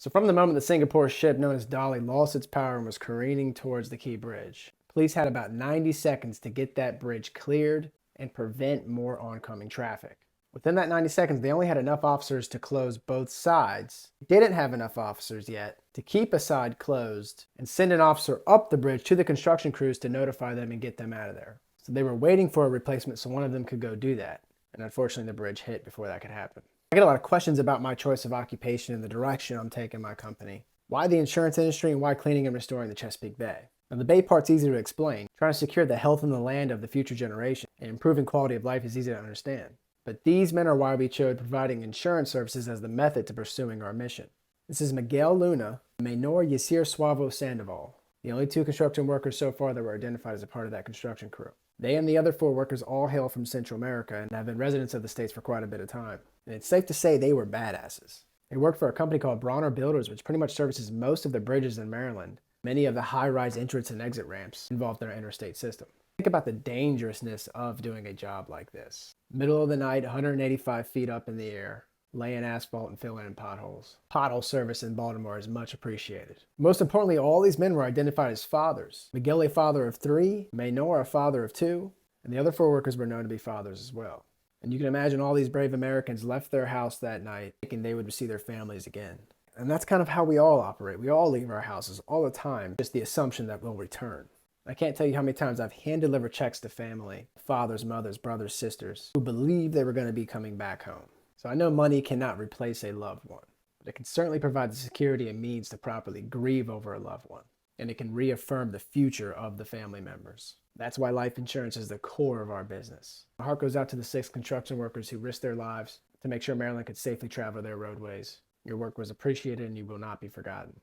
So from the moment the Singapore ship known as Dolly lost its power and was careening towards the Key Bridge, police had about 90 seconds to get that bridge cleared and prevent more oncoming traffic. Within that 90 seconds, they only had enough officers to close both sides. They didn't have enough officers yet to keep a side closed and send an officer up the bridge to the construction crews to notify them and get them out of there. So they were waiting for a replacement so one of them could go do that. And unfortunately, the bridge hit before that could happen. I get a lot of questions about my choice of occupation and the direction I'm taking my company. Why the insurance industry and why cleaning and restoring the Chesapeake Bay? Now the Bay part's easy to explain. Trying to secure the health and the land of the future generation and improving quality of life is easy to understand. But these men are why we chose providing insurance services as the method to pursuing our mission. This is Miguel Luna and Menor Yasir Suavo Sandoval, the only two construction workers so far that were identified as a part of that construction crew. They and the other four workers all hail from Central America and have been residents of the States for quite a bit of time. And it's safe to say they were badasses. They worked for a company called Bronner Builders, which pretty much services most of the bridges in Maryland. Many of the high-rise entrance and exit ramps involved their interstate system. Think about the dangerousness of doing a job like this. Middle of the night, 185 feet up in the air, laying asphalt and filling in potholes. Pothole service in Baltimore is much appreciated. Most importantly, all these men were identified as fathers. Miguel, a father of 3, Menor, a father of 2, and the other 4 workers were known to be fathers as well. And you can imagine all these brave Americans left their house that night thinking they would see their families again. And that's kind of how we all operate. We all leave our houses all the time, just the assumption that we'll return. I can't tell you how many times I've hand-delivered checks to family, fathers, mothers, brothers, sisters, who believed they were going to be coming back home. So I know money cannot replace a loved one, but it can certainly provide the security and means to properly grieve over a loved one. And it can reaffirm the future of the family members. That's why life insurance is the core of our business. My heart goes out to the 6 construction workers who risked their lives to make sure Maryland could safely travel their roadways. Your work was appreciated and you will not be forgotten.